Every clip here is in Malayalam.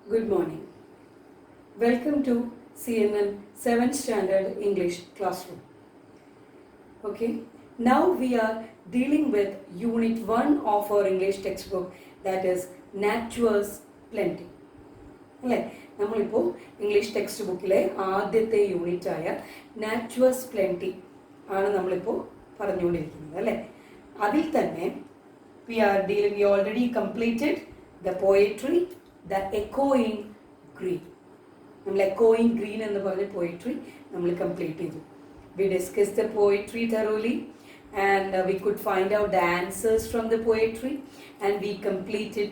Good morning. Welcome to CNN 7th Standard English Classroom. Okay, now we are dealing with Unit 1 of our English textbook, that is Nature's Plenty. അല്ലേ, നമ്മളിപ്പോൾ ഇംഗ്ലീഷ് ടെക്സ്റ്റ് ബുക്കിലെ ആദ്യത്തെ യൂണിറ്റായ നാച്ചുറസ് പ്ലെൻറ്റി ആണ് നമ്മളിപ്പോൾ പറഞ്ഞുകൊണ്ടിരിക്കുന്നത് അല്ലേ. അതിൽ തന്നെ we already completed the poetry, the echoing green. നമ്മൾ echoing green എന്ന് പറഞ്ഞ poetry നമ്മൾ complete ചെയ്തു. We discussed the poetry thoroughly and we could find out the answers from the poetry, and we completed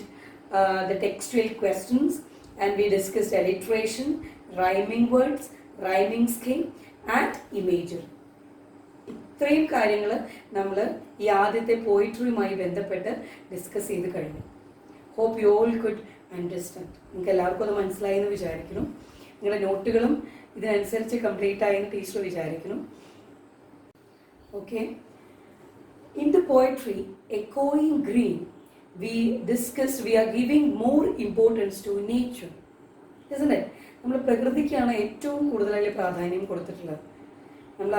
the textual questions, and we discussed alliteration, rhyming words, rhyming scheme and imagery. ഇത്രയും കാര്യങ്ങൾ നമ്മൾ ഈ ആദ്യത്തെ പോയിട്രിയുമായി ബന്ധപ്പെട്ട് ഡിസ്കസ് ചെയ്ത് കഴിഞ്ഞു. Hope you all could understand. നിങ്ങൾക്ക് എല്ലാവർക്കും അത് മനസ്സിലായി എന്ന് വിചാരിക്കുന്നു. നിങ്ങളുടെ നോട്ടുകളും ഇതിനനുസരിച്ച് കംപ്ലീറ്റ് ആയെന്ന് ടീച്ചർ വിചാരിക്കുന്നു. ഓക്കെ, ഇൻ ദ പോയട്രി എക്കോയിങ് green we are giving more importance to nature, isn't it? നമ്മൾ പ്രകൃതിക്കാണ് ഏറ്റവും കൂടുതലായി പ്രാധാന്യം കൊടുത്തിട്ടുള്ളത്. നമ്മൾ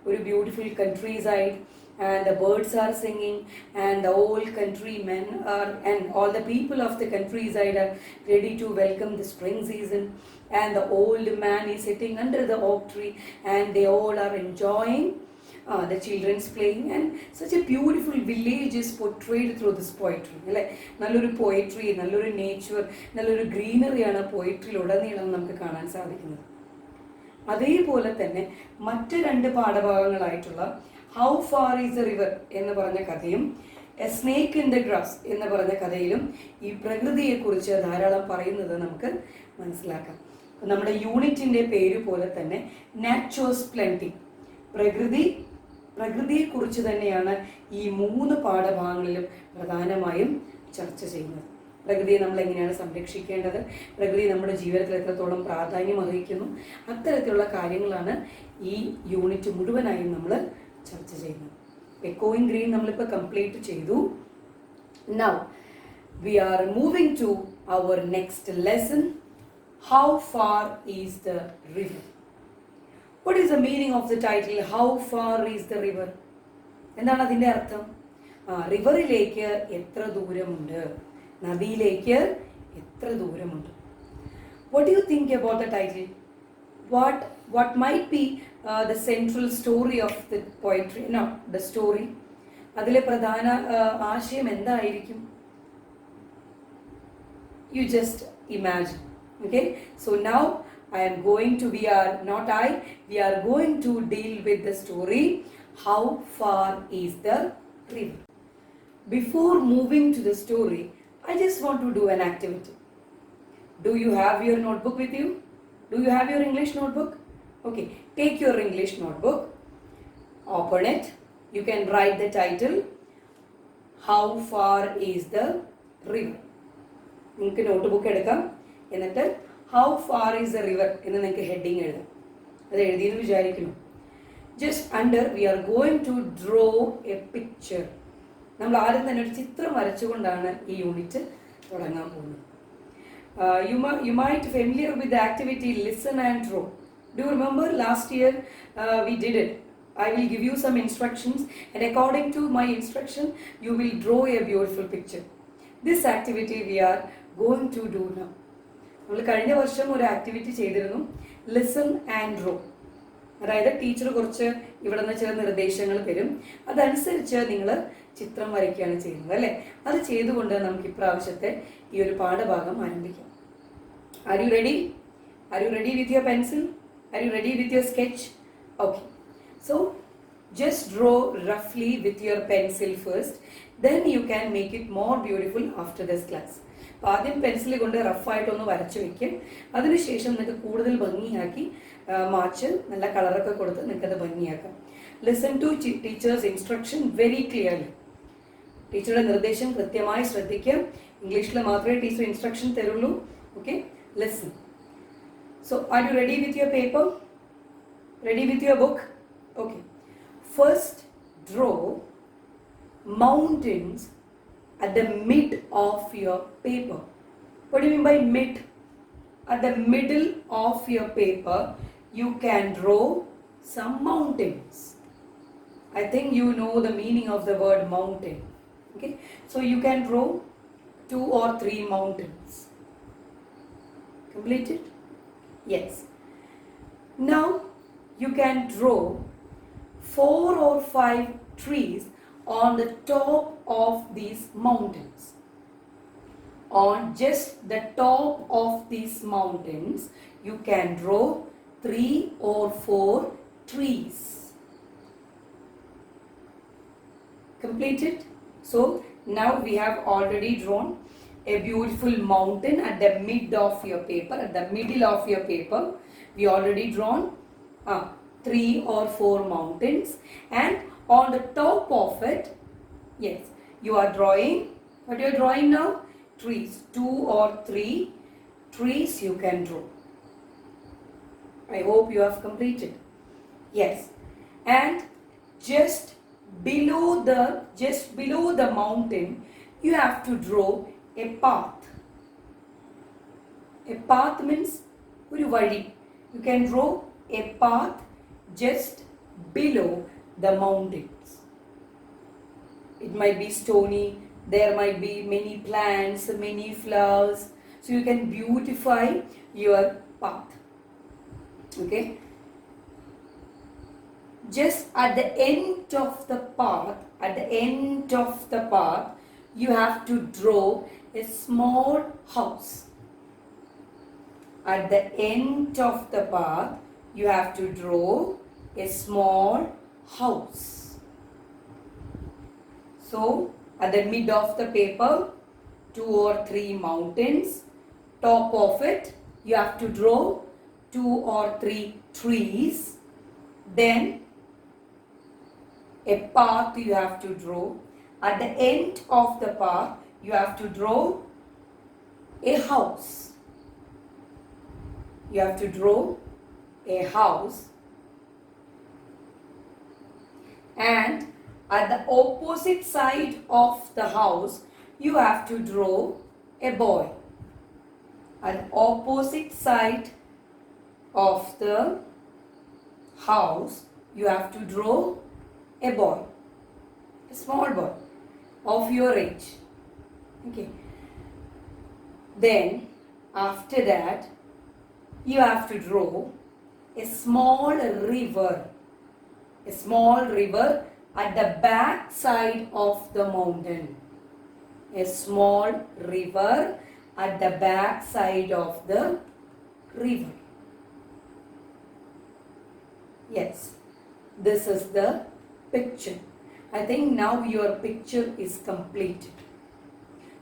ഒരു beautiful country side and the birds are singing and the whole countrymen are and all the people of the countryside are ready to welcome the spring season, and the old man is sitting under the oak tree and they all are enjoying the children's playing, and such a beautiful village is portrayed through this poetry. അല്ലേ, നല്ലൊരു പോയട്രി, നല്ലൊരു നേച്ചർ, നല്ലൊരു ഗ്രീനറിയാണ് പോയട്രിയിലുടനീളം നമുക്ക് കാണാൻ സാധിക്കുന്നത്. അതേപോലെ തന്നെ മറ്റ് രണ്ട് പാഠഭാഗങ്ങളായിട്ടുള്ള how far is the river എന്ന് പറഞ്ഞ കഥയും a snake in the grass എന്ന് പറഞ്ഞ കഥയിലും ഈ പ്രകൃതിയെക്കുറിച്ച് ധാരാളം പറയുന്നത് നമുക്ക് മനസ്സിലാക്കാം. നമ്മുടെ യൂണിറ്റിൻ്റെ പേര് പോലെ തന്നെ നാച്ചുറസ് പ്ലെൻറ്റി, പ്രകൃതിയെക്കുറിച്ച് തന്നെയാണ് ഈ 3 പാഠഭാഗങ്ങളിലും പ്രധാനമായും ചർച്ച ചെയ്യുന്നത്. പ്രകൃതിയെ നമ്മൾ എങ്ങനെയാണ് സംരക്ഷിക്കേണ്ടത്, പ്രകൃതി നമ്മുടെ ജീവിതത്തിൽ എത്രത്തോളം പ്രാധാന്യം അർഹിക്കുന്നു, അത്തരത്തിലുള്ള കാര്യങ്ങളാണ് ഈ യൂണിറ്റ് മുഴുവനായും നമ്മൾ ചർച്ച ചെയ്യുന്നത്. എക്കോയിങ് ഗ്രീൻ നമ്മളിപ്പോൾ കംപ്ലീറ്റ് ചെയ്തു. Now we are moving to our next lesson. How far is the river? What is the meaning of the title? How far is the river? എന്താണ് അതിൻ്റെ അർത്ഥം? റിവറിലേക്ക് എത്ര ദൂരമുണ്ട്, നദിയിലേക്ക് എത്ര ദൂരമുണ്ട്. What do you think about the title? What might be the central story of the poetry? No, the story. അതിലെ പ്രധാന ആശയം എന്തായിരിക്കും? You just imagine. Okay, so now we are going to deal with the story, how far is the river. Before moving to the story, I just want to do an activity. Do you have your notebook with you? Do you have your English notebook? Okay, take your English notebook, open it. You can write the title, how far is the river. നിങ്ങൾക്ക് നോട്ട്ബുക്ക് എടുക്കാം, എന്നിട്ട് how far is the river എന്ന് നിങ്ങൾക്ക് ഹെഡിങ് എഴുതാം. അത് എഴുതിയെന്ന് വിചാരിക്കുന്നു. Just under we are going to draw a picture. നമ്മൾ ആദ്യം തന്നെ ഒരു ചിത്രം വരച്ചുകൊണ്ടാണ് ഈ യൂണിറ്റ് തുടങ്ങാൻ പോകുന്നത്. You might familiar with the activity listen and draw. Do you remember last year we did it? I will give you some instructions, and according to my instruction you will draw a beautiful picture. This activity we are going to do now. നമ്മൾ കഴിഞ്ഞ വർഷം ഒരു ആക്ടിവിറ്റി ചെയ്തിരുന്നു, ലിസൺ ആൻഡ് ഡ്രോ. അതായത് ടീച്ചർ കുറച്ച് ഇവിടെ നിന്ന് ചില നിർദ്ദേശങ്ങൾ തരും, അതനുസരിച്ച് നിങ്ങൾ ചിത്രം വരയ്ക്കുകയാണ് ചെയ്യുന്നത് അല്ലേ. അത് ചെയ്തുകൊണ്ട് നമുക്ക് ഇപ്രാവശ്യത്തെ ഈ ഒരു പാഠഭാഗം ആരംഭിക്കാം. R you ready? R you ready with your pencil? R you ready with your sketch? Okay, so just draw roughly with your pencil first, then you can make it more beautiful after this class. ആദ്യം പെൻസിൽ കൊണ്ട് റഫായിട്ടൊന്ന് വരച്ചു വയ്ക്കും, അതിനുശേഷം നിങ്ങൾക്ക് കൂടുതൽ ഭംഗിയാക്കി മാച്ച് നല്ല കളറൊക്കെ കൊടുത്ത് നിങ്ങൾക്കത് ഭംഗിയാക്കാം. Listen to teacher's instruction very clearly. ടീച്ചറുടെ നിർദ്ദേശം കൃത്യമായി ശ്രദ്ധിക്കുക. ഇംഗ്ലീഷിൽ മാത്രമേ ടീച്ചർ ഇൻസ്ട്രക്ഷൻ തരുള്ളൂ. Okay, listen. So are you ready with your paper? Ready with your book? Okay, first draw mountains at the mid of your paper. What do you mean by mid? at the middle of your paper, you can draw some mountains. I think you know the meaning of the word mountain. Okay, so you can draw 2 or 3 mountains. Completed? Yes. Now you can draw 4 or 5 trees on the top of these mountains. On just the top of these mountains, you can draw 3 or 4 trees. Completed? So now we have already drawn a beautiful mountain at the mid of your paper, at the middle of your paper. We already drawn 3 or 4 mountains, and on the top of it, yes, you are drawing, what you are drawing now? Trees. 2 or 3 trees you can draw. I hope you have completed. Yes. And just below the mountain, you have to draw a path. A path means oru vadi. You can draw a path just below the mountains. It might be stony, there might be many plants, many flowers. So you can beautify your path. Okay. Just at the end of the path, you have to draw a small house. At the end of the path, you have to draw a small house. So, at the mid of the paper, 2 or 3 mountains. Top of it, you have to draw 2 or 3 trees. Then, a path you have to draw. At the end of the path, you have to draw a house. You have to draw a house. And at the opposite side of the house, you have to draw a boy. At the opposite side of the house, you have to draw a boy. A small boy of your age. Okay. Then, after that, you have to draw a small river. A small river at the back side of the mountain. A small river at the back side of the river. Yes, this is the picture. I think now your picture is completed.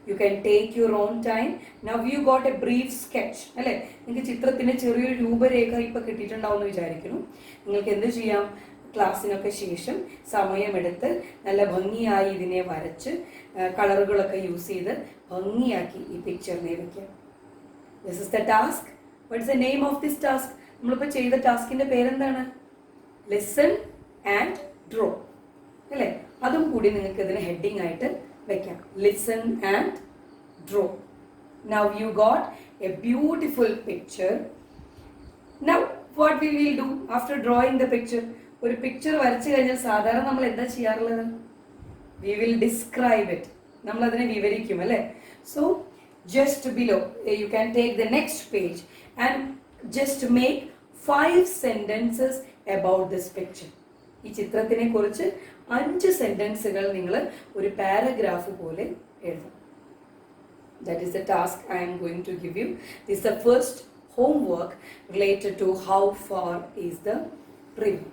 You can take your own time. Now you got a brief sketch. അല്ലേ, നിങ്ങൾക്ക് ചിത്രത്തിന് ചെറിയൊരു രൂപരേഖ ഇപ്പോൾ കിട്ടിയിട്ടുണ്ടാവുമെന്ന് വിചാരിക്കുന്നു. നിങ്ങൾക്ക് എന്ത് ചെയ്യാം? ക്ലാസ്സിനൊക്കെ ശേഷം സമയമെടുത്ത് നല്ല ഭംഗിയായി ഇതിനെ വരച്ച് കളറുകളൊക്കെ യൂസ് ചെയ്ത് ഭംഗിയാക്കി ഈ പിക്ചറിനെ വയ്ക്കാം. This is the task. What is the name of this task? നമ്മളിപ്പോൾ ചെയ്ത ടാസ്കിന്റെ പേരെന്താണ്? ലിസൺ ആൻഡ് ഡ്രോ അല്ലേ? അതും കൂടി നിങ്ങൾക്ക് ഇതിന് ഹെഡിങ് ആയിട്ട് വെക്കാം. Listen and draw. Now you got a beautiful picture. Now what we will do after drawing the picture? ഒരു പിക്ചർ വരച്ചു കഴിഞ്ഞാൽ സാധാരണ നമ്മൾ എന്താ ചെയ്യാറുള്ളത്? We will describe it. നമ്മൾ അതിനെ വിവരിക്കും അല്ലേ? So just below you can take the next page and just make 5 sentences about this picture. ഈ ചിത്രത്തിനെ കുറിച്ച് 5 സെന്റൻസുകൾ നിങ്ങൾ ഒരു പാരഗ്രാഫ് പോലെ എഴുതണം. That is the task I am going to give you. This is the first homework related to how far is the river.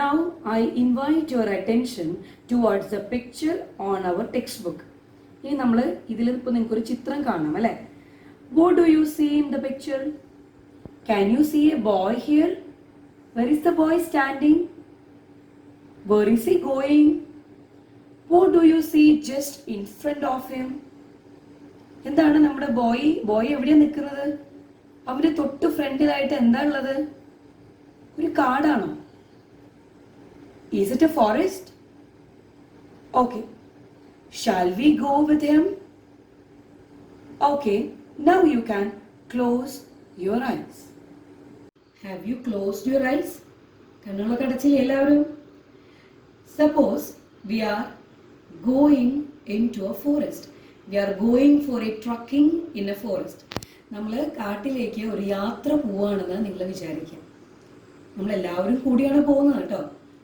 Now I invite your attention towards the picture on our textbook. ഇനി നമ്മൾ ഇതിൽ ഇപ്പോൾ നിങ്ങൾക്ക് ഒരു ചിത്രം കാണാം അല്ലേ? What do you see in the picture? Can you see a boy here? Where is the boy standing? Where is he going? What do you see just in front of him? എന്താണ് നമ്മുടെ ബോയ് എവിടെയാണ് നിൽക്കുന്നത്? അവന്റെ തൊട്ട് ഫ്രണ്ടിലായിട്ട് എന്താ ഉള്ളത്? ഒരു കാടാണോ? Is it a forest? Okay. Shall we go with him? Okay. Now you can close your eyes. Have you closed your eyes? കണ്ണുകളൊക്കെ അടച്ചില്ലേ എല്ലാവരും? Suppose we are going into a forest. We are going for a trekking in a forest. നമ്മൾ കാട്ടിലേക്ക് ഒരു യാത്ര പോവുകയാണെന്ന് നിങ്ങൾ വിചാരിക്കുക. നമ്മളെല്ലാവരും കൂടിയാണ് പോകുന്നത് കേട്ടോ.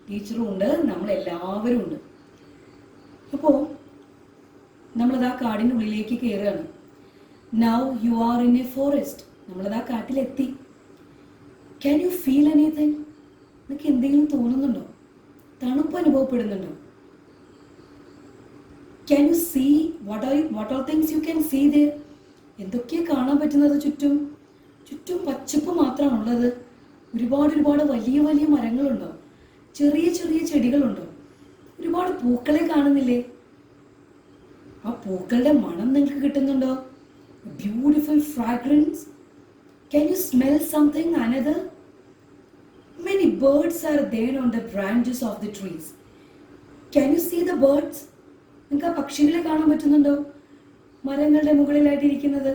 ടീച്ചറും ഉണ്ട്, നമ്മളെല്ലാവരും ഉണ്ട്. അപ്പോൾ നമ്മളതാ കാടിൻ്റെ ഉള്ളിലേക്ക് കയറുകയാണ്. Now you are in a forest. നമ്മളതാ കാട്ടിലെത്തി. Can you feel anything? നിങ്ങൾക്ക് എന്തെങ്കിലും തോന്നുന്നുണ്ടോ? തണുപ്പ് അനുഭവപ്പെടുന്നുണ്ടോ? Can you see what all things you can see there? എന്തൊക്കെയാണ് കാണാൻ പറ്റുന്നത് ചുറ്റും? ചുറ്റും പച്ചപ്പ് മാത്രമാണുള്ളത്. ഒരുപാട് വലിയ വലിയ മരങ്ങളുണ്ടോ? ചെറിയ ചെറിയ ചെടികളുണ്ടോ? ഒരുപാട് പൂക്കളെ കാണുന്നില്ലേ? ആ പൂക്കളുടെ മണം നിങ്ങൾക്ക് കിട്ടുന്നുണ്ടോ? Beautiful fragrance. Can you smell something another? Many birds are there on the branches of the trees. Can you see the birds? നിങ്ങൾക്ക് ആ പക്ഷികളെ കാണാൻ പറ്റുന്നുണ്ടോ? മരങ്ങളുടെ മുകളിലായിട്ടിരിക്കുന്നത്.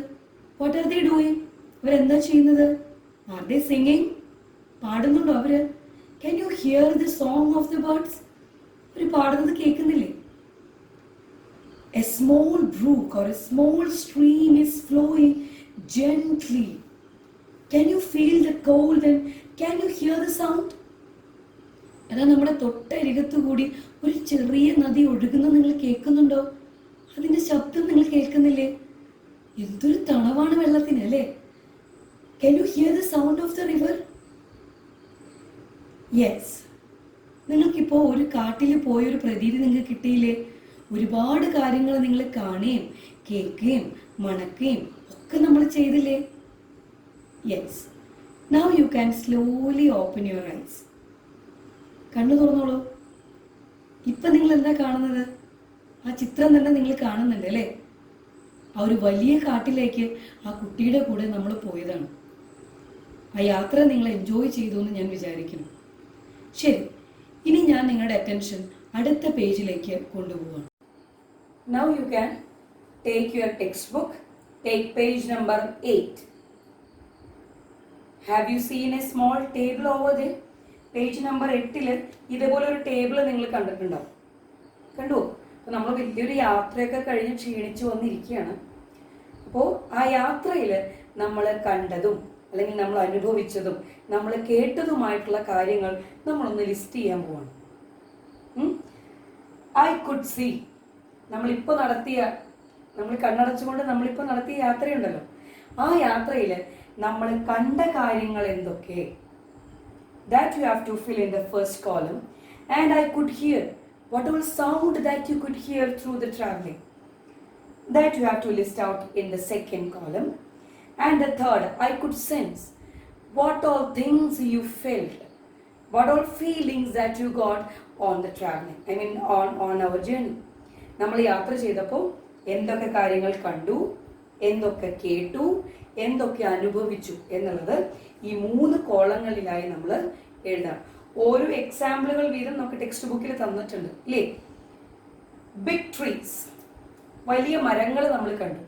What are they doing? അവരെന്താ ചെയ്യുന്നത്? Are they singing? പാടുന്നുണ്ടോ അവര്? Can you hear the song of the birds? അവർ പാടുന്നത് കേൾക്കുന്നില്ലേ? A small brook or a small stream is flowing gently. Can you feel the cold and can you hear the sound? അതാ നമ്മുടെ തൊട്ടരികത്തു കൂടി ഒരു ചെറിയ നദി ഒഴുകുന്നത് നിങ്ങൾ കേൾക്കുന്നുണ്ടോ? അതിന്റെ ശബ്ദം നിങ്ങൾ കേൾക്കുന്നില്ലേ? എന്തൊരു തണവാണ് വെള്ളത്തിന് അല്ലേ? Can you hear the sound of the river? Yes. നിങ്ങൾക്കിപ്പോൾ ഒരു കാട്ടിൽ പോയൊരു പ്രതീതി നിങ്ങൾക്ക് കിട്ടിയില്ലേ? ഒരുപാട് കാര്യങ്ങൾ നിങ്ങൾ കാണുകയും കേൾക്കുകയും മണക്കുകയും ഒക്കെ നമ്മൾ ചെയ്തില്ലേ? Yes. Now you can slowly open your eyes. കണ്ണു തുറന്നോളൂ. ഇപ്പം നിങ്ങൾ എന്താ കാണുന്നത്? ആ ചിത്രം തന്നെ നിങ്ങൾ കാണുന്നുണ്ട് അല്ലേ? ആ ഒരു വലിയ കാട്ടിലേക്ക് ആ കുട്ടിയുടെ കൂടെ നമ്മൾ പോയതാണ്. ആ യാത്ര നിങ്ങൾ എൻജോയ് ചെയ്തു എന്ന് ഞാൻ വിചാരിക്കുന്നു. ശരി, ഇനി ഞാൻ നിങ്ങളുടെ അറ്റൻഷൻ അടുത്ത പേജിലേക്ക് കൊണ്ടുപോവാണ്. Now you can take your textbook, take page number 8. Have you seen a small table over there? Page number 8 ഇതേപോലെ ഒരു ടേബിൾ നിങ്ങൾ കണ്ടിട്ടുണ്ടാവും. കണ്ടു? അപ്പോൾ നമ്മൾ വലിയൊരു യാത്രയൊക്കെ കഴിഞ്ഞ് ക്ഷീണിച്ചു വന്നിരിക്കുകയാണ്. അപ്പോൾ ആ യാത്രയിൽ നമ്മൾ കണ്ടതും അല്ലെങ്കിൽ നമ്മൾ അനുഭവിച്ചതും നമ്മൾ കേട്ടതുമായിട്ടുള്ള കാര്യങ്ങൾ നമ്മളൊന്ന് ലിസ്റ്റ് ചെയ്യാൻ പോവാണ്. I could see. നമ്മൾ കണ്ണടച്ചുകൊണ്ട് നമ്മളിപ്പോൾ നടത്തിയ യാത്രയുണ്ടല്ലോ, ആ യാത്രയിൽ നമ്മൾ കണ്ട കാര്യങ്ങൾ എന്തൊക്കെ? That you have to fill in the first column. And I could hear. What all sound that you could hear through the traveling? That you have to list out in the second column. And the third, I could sense. What all things you felt? What all feelings that you got on the traveling? I mean on our journey. നമ്മൾ യാത്ര ചെയ്തപ്പോൾ എന്തൊക്കെ കാര്യങ്ങൾ കണ്ടു, എന്തൊക്കെ കേട്ടു, എന്തൊക്കെ അനുഭവിച്ചു എന്നുള്ളത് ഈ 3 കോളങ്ങളിലായി നമ്മൾ എഴുതാം. ഓരോ എക്സാമ്പിളുകൾ വീതം നമുക്ക് ടെക്സ്റ്റ് ബുക്കിൽ തന്നിട്ടുണ്ട് ഇല്ലേ? ബിഗ് ട്രീസ്, വലിയ മരങ്ങൾ നമ്മൾ കണ്ടു.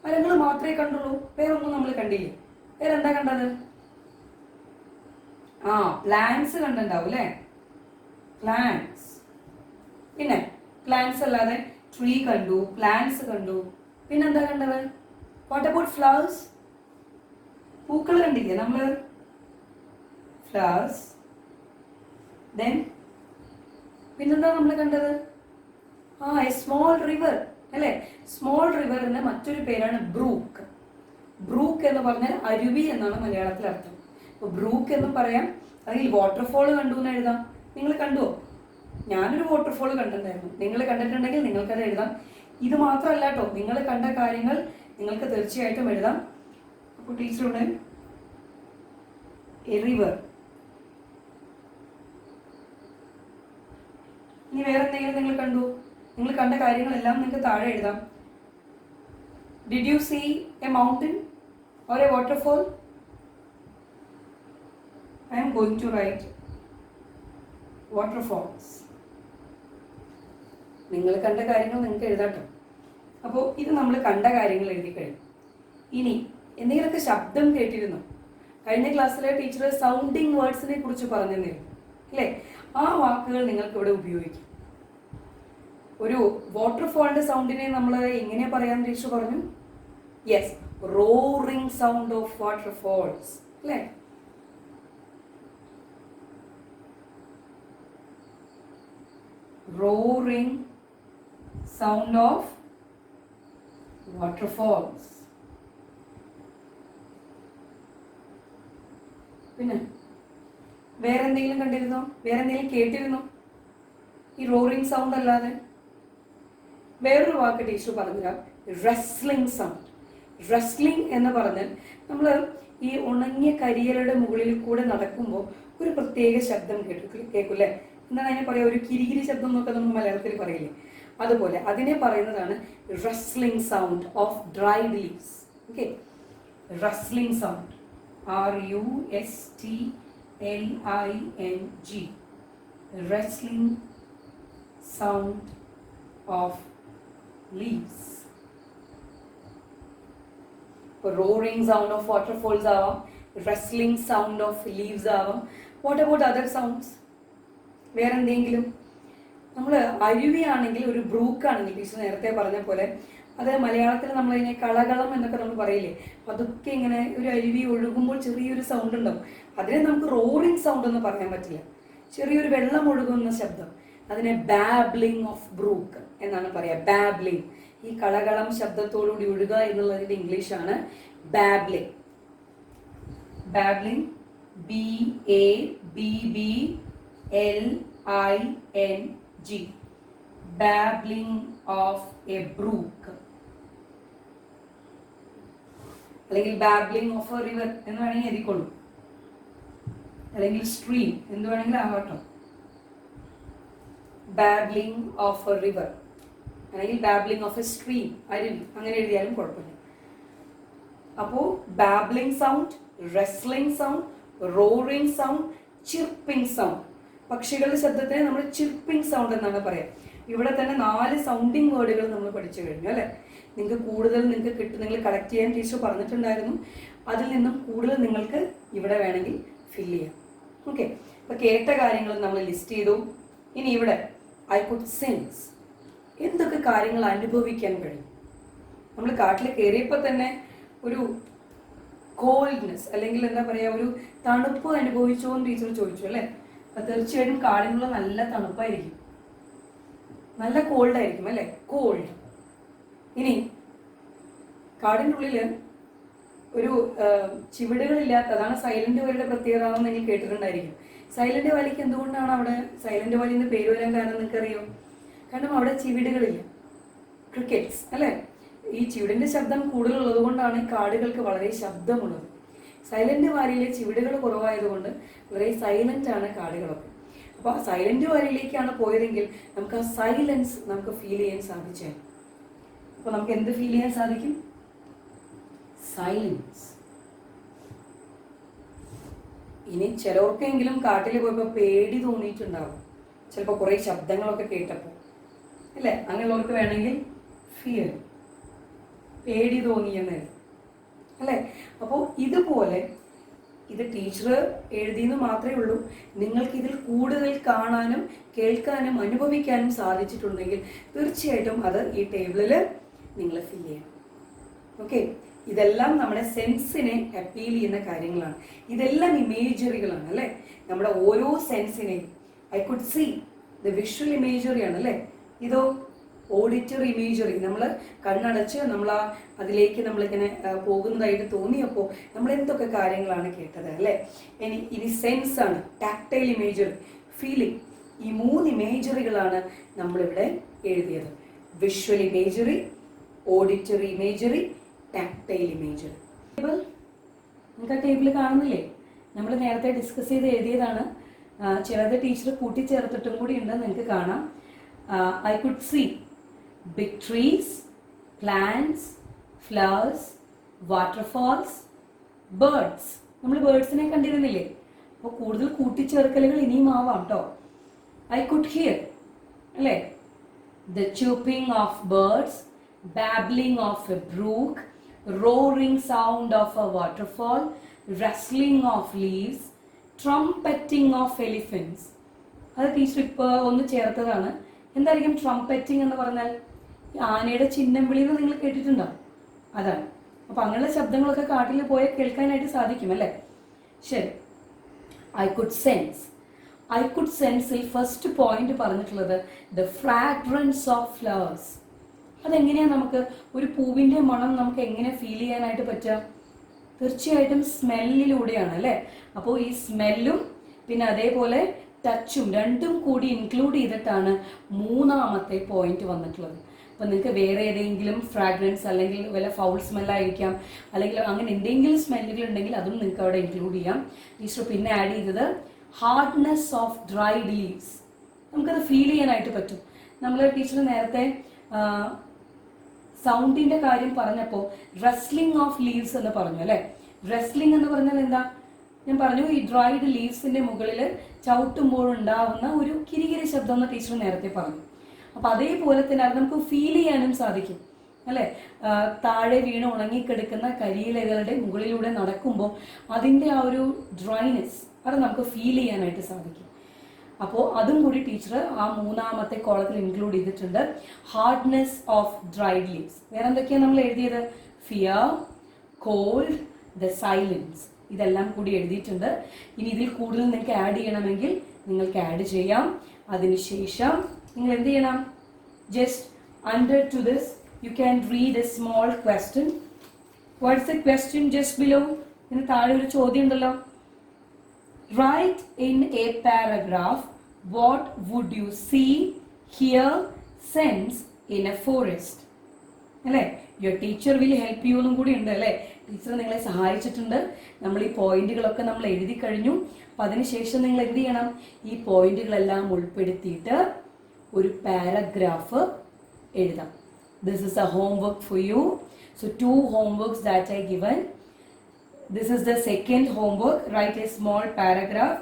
മരങ്ങൾ മാത്രമേ കണ്ടുള്ളൂ, വേറൊന്നും നമ്മൾ കണ്ടില്ലേ? വേറെന്താ കണ്ടത്? പ്ലാന്റ്സ് കണ്ടിട്ടുണ്ടാവും അല്ലേ? പ്ലാന്റ്സ്. പിന്നെ പ്ലാന്റ്സ് അല്ലാതെ ട്രീ കണ്ടു, പ്ലാന്റ്സ് കണ്ടു. പിന്നെന്താ കണ്ടത്? What about flowers? പൂക്കൾ കണ്ടില്ലേ നമ്മൾ? ഫ്ലവേഴ്സ്. ദെൻ പിന്നെന്താ നമ്മൾ കണ്ടത്? എ സ്മോൾ റിവർ അല്ലേ? സ്മോൾ റിവറിന് മറ്റൊരു പേരാണ് ബ്രൂക്ക്. ബ്രൂക്ക് എന്ന് പറഞ്ഞാൽ അരുവി എന്നാണ് മലയാളത്തിൽ അർത്ഥം. അപ്പോൾ ബ്രൂക്ക് എന്നും പറയാം, അല്ലെങ്കിൽ വാട്ടർഫോൾ കണ്ടു എന്ന് എഴുതാം. നിങ്ങൾ കണ്ടുവോ? ഞാനൊരു വാട്ടർഫോൾ കണ്ടിട്ടുണ്ടായിരുന്നു. നിങ്ങൾ കണ്ടിട്ടുണ്ടെങ്കിൽ നിങ്ങൾക്കത് എഴുതാം. ഇത് മാത്രമല്ല കേട്ടോ, നിങ്ങൾ കണ്ട കാര്യങ്ങൾ നിങ്ങൾക്ക് തീർച്ചയായിട്ടും എഴുതാം. അപ്പോൾ ടീച്ചറുടെ എ റിവർ. ഇനി വേറെ എന്തെങ്കിലും നിങ്ങൾ കണ്ടു? നിങ്ങൾ കണ്ട കാര്യങ്ങളെല്ലാം നിങ്ങൾക്ക് താഴെ എഴുതാം. Did you see a mountain or a waterfall? I am going to write waterfalls. നിങ്ങൾ കണ്ട കാര്യങ്ങൾ നിങ്ങൾക്ക് എഴുതാട്ടോ. അപ്പോൾ ഇത് നമ്മൾ കണ്ട കാര്യങ്ങൾ എഴുതി കഴിഞ്ഞു. ഇനി എന്തെങ്കിലുമൊക്കെ ശബ്ദം കേട്ടിരുന്നോ? കഴിഞ്ഞ ക്ലാസ്സിലെ ടീച്ചർ സൗണ്ടിങ് വേർഡ്സിനെ കുറിച്ച് പറഞ്ഞിരുന്നു അല്ലേ? ആ വാക്കുകൾ നിങ്ങൾക്ക് ഇവിടെ ഉപയോഗിക്കാം. ഒരു വാട്ടർഫോളിന്റെ സൗണ്ടിനെ നമ്മൾ എങ്ങനെ പറയാൻ ടീച്ചർ പറഞ്ഞു? Yes, roaring sound of waterfalls അല്ലേ? roaring sound of waterfalls. പിന്നെ വേറെ എന്തെങ്കിലും കണ്ടിരുന്നോ? വേറെ എന്തെങ്കിലും കേട്ടിരുന്നോ ഈ റോറിംഗ് സൗണ്ട് അല്ലാതെ? വേറൊരു വാക്ക് ടീച്ചർ പറഞ്ഞുതരാം, റെസ്ലിംഗ് സൗണ്ട്. റെസ്ലിംഗ് എന്ന് പറഞ്ഞാൽ നമ്മൾ ഈ ഉണങ്ങിയ കരിയലയുടെ മുകളിൽ കൂടെ നടക്കുമ്പോൾ ഒരു പ്രത്യേക ശബ്ദം കേൾക്കൂല്ലേ? എന്താണ് അതിനെ പറയാ? ഒരു കിരികിരി ശബ്ദം എന്നൊക്കെ നമ്മൾ മലയാളത്തിൽ പറയില്ലേ? അതുപോലെ അതിനെ പറയുന്നതാണ് wrestling sound of dried leaves. Okay, wrestling sound, RUSTLING, wrestling sound of leaves. Roaring sound of waterfalls ആവാം, റസ്ലിംഗ് സൗണ്ട് ഓഫ് ലീവ്സ് ആവാം. What about other sounds? വേറെ എന്തെങ്കിലും? നമ്മൾ അരുവിയാണെങ്കിൽ, ഒരു ബ്രൂക്കാണെങ്കിൽ ടീച്ചർ നേരത്തെ പറഞ്ഞ പോലെ, അത് മലയാളത്തിൽ നമ്മൾ അതിനെ കളകളം എന്നൊക്കെ നമ്മൾ പറയില്ലേ? അതൊക്കെ ഇങ്ങനെ ഒരു അരുവി ഒഴുകുമ്പോൾ ചെറിയൊരു സൗണ്ട് ഉണ്ടാവും. അതിനെ നമുക്ക് റോറിംഗ് സൗണ്ട് എന്ന് പറയാൻ പറ്റില്ല. ചെറിയൊരു വെള്ളം ഒഴുകുന്ന ശബ്ദം, അതിനെ ബാബ്ലിംഗ് ഓഫ് ബ്രൂക്ക് എന്നാണ് പറയാ. ബാബ്ലിംഗ്, ഈ കളകളം ശബ്ദത്തോടുകൂടി ഒഴുകുക എന്നുള്ളതിന്റെ ഇംഗ്ലീഷാണ് babbling. Babbling, BABBLING, babbling of a brook, അല്ലെങ്കിൽ babbling of a river എന്ന് വേണമെങ്കിൽ എഴുതിക്കൊള്ളൂ, അല്ലെങ്കിൽ സ്ട്രീം എന്ത് വേണമെങ്കിലും ആവട്ടോ. babbling of a river അല്ലെങ്കിൽ babbling of a stream, അരുവി, അങ്ങനെ എഴുതിയാലും കുഴപ്പമില്ല. അപ്പോൾ babbling sound, wrestling sound, roaring sound, chirping sound. പക്ഷികളുടെ ശബ്ദത്തിന് നമ്മൾ ചിർപ്പിംഗ് സൗണ്ട് എന്നാണ് പറയാം. ഇവിടെ തന്നെ 4 സൗണ്ടിങ് വേർഡുകൾ നമ്മൾ പഠിച്ചു കഴിഞ്ഞു അല്ലേ? നിങ്ങൾക്ക് കൂടുതൽ നിങ്ങൾ കളക്ട് ചെയ്യാൻ ടീച്ചർ പറഞ്ഞിട്ടുണ്ടായിരുന്നു. അതിൽ നിന്നും കൂടുതൽ നിങ്ങൾക്ക് ഇവിടെ വേണമെങ്കിൽ ഫില്ല് ചെയ്യാം. ഓക്കെ, അപ്പൊ കേട്ട കാര്യങ്ങൾ നമ്മൾ ലിസ്റ്റ് ചെയ്തു. ഇനി ഇവിടെ ഐ കുഡ് സെൻസ്, എന്തൊക്കെ കാര്യങ്ങൾ അനുഭവിക്കാൻ കഴിയും. നമ്മൾ കാട്ടിൽ കയറിയപ്പോൾ തന്നെ ഒരു കോൾഡ്നെസ് അല്ലെങ്കിൽ എന്താ പറയുക, ഒരു തണുപ്പ് അനുഭവിച്ചോ എന്ന് ടീച്ചർ ചോദിച്ചു അല്ലേ? അപ്പം തീർച്ചയായിട്ടും കാടിനുള്ള നല്ല തണുപ്പായിരിക്കും, നല്ല കോൾഡ് ആയിരിക്കും അല്ലേ? കോൾഡ്. ഇനി കാടിൻ്റെ ഉള്ളിൽ ഒരു ചിവിടുകളില്ലാത്ത, അതാണ് സൈലന്റ് വാലിയുടെ പ്രത്യേകത എന്ന് നിങ്ങൾ കേട്ടിട്ടുണ്ടായിരിക്കും. സൈലന്റ് വാലിക്ക് എന്തുകൊണ്ടാണ് അവിടെ സൈലന്റ് വാലി എന്ന് പേര് വരാൻ കാരണം നിങ്ങൾക്കറിയോ? കാരണം അവിടെ ചിവിടുകളില്ല, ക്രിക്കറ്റ്സ് അല്ലേ? ഈ ചിവിടിന്റെ ശബ്ദം കൂടുതലുള്ളത് കൊണ്ടാണ് കാടുകൾക്ക് വളരെ ശബ്ദമുള്ളത്. സൈലന്റ് വാലിയിലെ ചിവിടുകൾ കുറവായതുകൊണ്ട് വളരെ സൈലന്റ് ആണ് കാടുകളൊക്കെ. അപ്പോൾ ആ സൈലന്റ് വാലിയിലേക്കാണ് പോയതെങ്കിൽ നമുക്ക് ആ സൈലൻസ് നമുക്ക് ഫീൽ ചെയ്യാൻ സാധിച്ചാൽ, അപ്പോൾ നമുക്ക് എന്ത് ഫീൽ ചെയ്യാൻ സാധിക്കും? സൈലൻസ്. ഇനി ചിലർക്കെങ്കിലും കാട്ടിൽ പോയപ്പോൾ പേടി തോന്നിയിട്ടുണ്ടാവും, ചിലപ്പോൾ കുറേ ശബ്ദങ്ങളൊക്കെ കേട്ടപ്പോൾ അല്ലേ? അങ്ങനെയുള്ളവർക്ക് വേണമെങ്കിൽ ഫിയർ, പേടി തോന്നിയെന്ന് അല്ലേ? അപ്പോൾ ഇതുപോലെ ഇത് ടീച്ചർ എഴുതിയെന്ന് മാത്രമേ ഉള്ളൂ. നിങ്ങൾക്ക് ഇതിൽ കൂടുതൽ കാണാനും കേൾക്കാനും അനുഭവിക്കാനും സാധിച്ചിട്ടുണ്ടെങ്കിൽ തീർച്ചയായിട്ടും അത് ഈ ടേബിളിൽ നിങ്ങൾ ഫില്ല് ചെയ്യണം. ഓക്കെ, ഇതെല്ലാം നമ്മുടെ സെൻസിനെ അപ്പീൽ ചെയ്യുന്ന കാര്യങ്ങളാണ്. ഇതെല്ലാം ഇമേജറികളാണ് അല്ലേ? നമ്മുടെ ഓരോ സെൻസിനെയും I could see, the visual imagery ആണ് അല്ലേ? ഇതോ ഓഡിറ്ററി ഇമേജറി, നമ്മൾ കണ്ണടച്ച് നമ്മൾ അതിലേക്ക് നമ്മളിങ്ങനെ പോകുന്നതായിട്ട് തോന്നിയപ്പോൾ നമ്മൾ എന്തൊക്കെ കാര്യങ്ങളാണ് കേട്ടത് അല്ലേ? ഇനി സെൻസ് ആണ്, ടാക്ടൈൽ ഇമേജറി, ഫീലിംഗ്. ഈ 3 ഇമേജറികളാണ് നമ്മളിവിടെ എഴുതിയത്. Visual imagery, auditory imagery, tactile imagery. നിങ്ങൾക്ക് ആ ടേബിൾ കാണുന്നില്ലേ? നമ്മൾ നേരത്തെ ഡിസ്കസ് ചെയ്ത് എഴുതിയതാണ്. ചിലത് ടീച്ചർ കൂട്ടിച്ചേർത്തിട്ടും കൂടി ഉണ്ട്, നിങ്ങൾക്ക് കാണാം. I could see big trees, plants, flowers, waterfalls, birds. നമ്മൾ ബേർഡ്സിനെ കണ്ടിരുന്നില്ലേ? അപ്പോൾ കൂടുതൽ കൂട്ടിച്ചേർക്കലുകൾ ഇനിയും ആവാം കേട്ടോ. ഐ കുഡ് ഹിയർ അല്ലേ? The chirping of birds, babbling of a brook, roaring sound of a waterfall, rustling of leaves, trumpeting of elephants. അത് ടീച്ചർ ഇപ്പോൾ ഒന്ന് ചേർത്തതാണ്. എന്തായിരിക്കും ട്രംപറ്റിംഗ് എന്ന് പറഞ്ഞാൽ? ആനയുടെ ചിഹ്നം വിളിന്ന് നിങ്ങൾ കേട്ടിട്ടുണ്ടോ? അതാണ്. അപ്പൊ അങ്ങനെയുള്ള ശബ്ദങ്ങളൊക്കെ കാട്ടിൽ പോയാൽ കേൾക്കാനായിട്ട് സാധിക്കും അല്ലേ? ശരി. ഐ കുഡ് സെൻസിൽ ഫസ്റ്റ് പോയിന്റ് പറഞ്ഞിട്ടുള്ളത് ദ ഫ്രാഗ്രൻസ് ഓഫ് ഫ്ലവേഴ്സ്. അതെങ്ങനെയാണ് നമുക്ക് ഒരു പൂവിൻ്റെ മണം നമുക്ക് എങ്ങനെ ഫീൽ ചെയ്യാനായിട്ട് പറ്റുക? തീർച്ചയായിട്ടും സ്മെല്ലിലൂടെയാണ് അല്ലേ? അപ്പോൾ ഈ സ്മെല്ലും പിന്നെ അതേപോലെ ടച്ചും രണ്ടും കൂടി ഇൻക്ലൂഡ് ചെയ്തിട്ടാണ് മൂന്നാമത്തെ പോയിന്റ് വന്നിട്ടുള്ളത്. അപ്പം നിങ്ങൾക്ക് വേറെ ഏതെങ്കിലും ഫ്രാഗ്രൻസ് അല്ലെങ്കിൽ വല്ല ഫൗൾ സ്മെല്ലായിരിക്കാം, അല്ലെങ്കിൽ അങ്ങനെ എന്തെങ്കിലും സ്മെല്ലുകൾ ഉണ്ടെങ്കിൽ അതും നിങ്ങൾക്ക് അവിടെ ഇൻക്ലൂഡ് ചെയ്യാം. ടീച്ചർ പിന്നെ ആഡ് ചെയ്തത് ഹാർഡ്നെസ് ഓഫ് ഡ്രൈഡ് ലീവ്സ്. നമുക്കത് ഫീൽ ചെയ്യാനായിട്ട് പറ്റും. നമ്മൾ ടീച്ചർ നേരത്തെ സൗണ്ടിന്റെ കാര്യം പറഞ്ഞപ്പോൾ റസ്ലിംഗ് ഓഫ് ലീവ്സ് എന്ന് പറഞ്ഞു അല്ലേ? റസ്ലിംഗ് എന്ന് പറഞ്ഞാൽ എന്താ? ഞാൻ പറഞ്ഞു ഈ ഡ്രൈഡ് ലീവ്സിന്റെ മുകളിൽ ചവിട്ടുമ്പോഴുണ്ടാവുന്ന ഒരു കിരികിരി ശബ്ദം എന്ന് ടീച്ചർ നേരത്തെ പറഞ്ഞു. അപ്പൊ അതേപോലെ തന്നെ അത് നമുക്ക് ഫീൽ ചെയ്യാനും സാധിക്കും അല്ലെ? താഴെ വീണ് ഉണങ്ങിക്കിടക്കുന്ന കരിയിലകളുടെ മുകളിലൂടെ നടക്കുമ്പോൾ അതിൻ്റെ ആ ഒരു ഡ്രൈനെസ് അത് നമുക്ക് ഫീൽ ചെയ്യാനായിട്ട് സാധിക്കും. അപ്പോൾ അതും കൂടി ടീച്ചർ ആ മൂന്നാമത്തെ കോളത്തിൽ ഇൻക്ലൂഡ് ചെയ്തിട്ടുണ്ട്. Hardness of dried leaves. വേറെ എന്തൊക്കെയാണ് നമ്മൾ എഴുതിയത്? ഫിയർ, കോൾഡ്, ദ സൈലൻസ്, ഇതെല്ലാം കൂടി എഴുതിയിട്ടുണ്ട്. ഇനി ഇതിൽ കൂടുതൽ നിങ്ങൾക്ക് ആഡ് ചെയ്യണമെങ്കിൽ നിങ്ങൾക്ക് ആഡ് ചെയ്യാം. അതിനുശേഷം നിങ്ങൾ എന്ത് ചെയ്യണം? Just under to this you can read a small question. What's a question just below? ഇതിന് താഴെ ഒരു ചോദ്യം ഉണ്ടല്ലോ. Write in a paragraph what would you see, hear, sense in a forest. അല്ലേ? Your teacher will help you എന്നും കൂടി ഉണ്ട് അല്ലേ? ടീച്ചർ നിങ്ങളെ സഹായിച്ചിട്ടുണ്ട്. നമ്മൾ ഈ പോയിന്റുകളൊക്കെ നമ്മൾ എഴുതി കഴിഞ്ഞു. അപ്പം അതിനുശേഷം നിങ്ങൾ എന്ത് ചെയ്യണം? ഈ പോയിന്റുകളെല്ലാം ഉൾപ്പെടുത്തിയിട്ട് ഒരു പാരഗ്രാഫ് എഴുതാം. This is A homework for you. So 2 homeworks that I given. This is the second homework. Write a small paragraph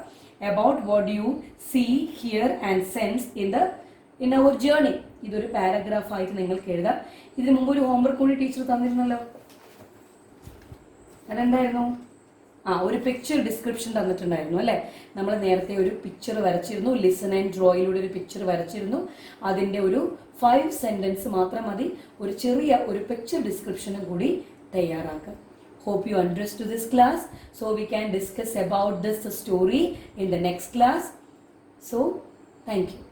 about what you see, hear and sense in our journey. ഇതൊരു പാരഗ്രാഫ് ആയിട്ട് നിങ്ങൾക്ക് എഴുതാം. ഇതിന് മുമ്പ് ഒരു ഹോംവർക്ക് കൂടി ടീച്ചർ തന്നിരുന്നല്ലോ. അതെന്തായിരുന്നു? ഒരു പിക്ചർ ഡിസ്ക്രിപ്ഷൻ തന്നിട്ടുണ്ടായിരുന്നു അല്ലേ? നമ്മൾ നേരത്തെ ഒരു പിക്ചർ വരച്ചിരുന്നു. ലിസൺ ആൻഡ് ഡ്രോയിലൂടെ ഒരു പിക്ചർ വരച്ചിരുന്നു. അതിൻ്റെ ഒരു 5 സെന്റൻസ് മാത്രം മതി ഒരു ചെറിയ ഒരു പിക്ചർ ഡിസ്ക്രിപ്ഷനും കൂടി തയ്യാറാക്കാം. Hope you understood this class. So we can discuss about this story in the next class. So thank you.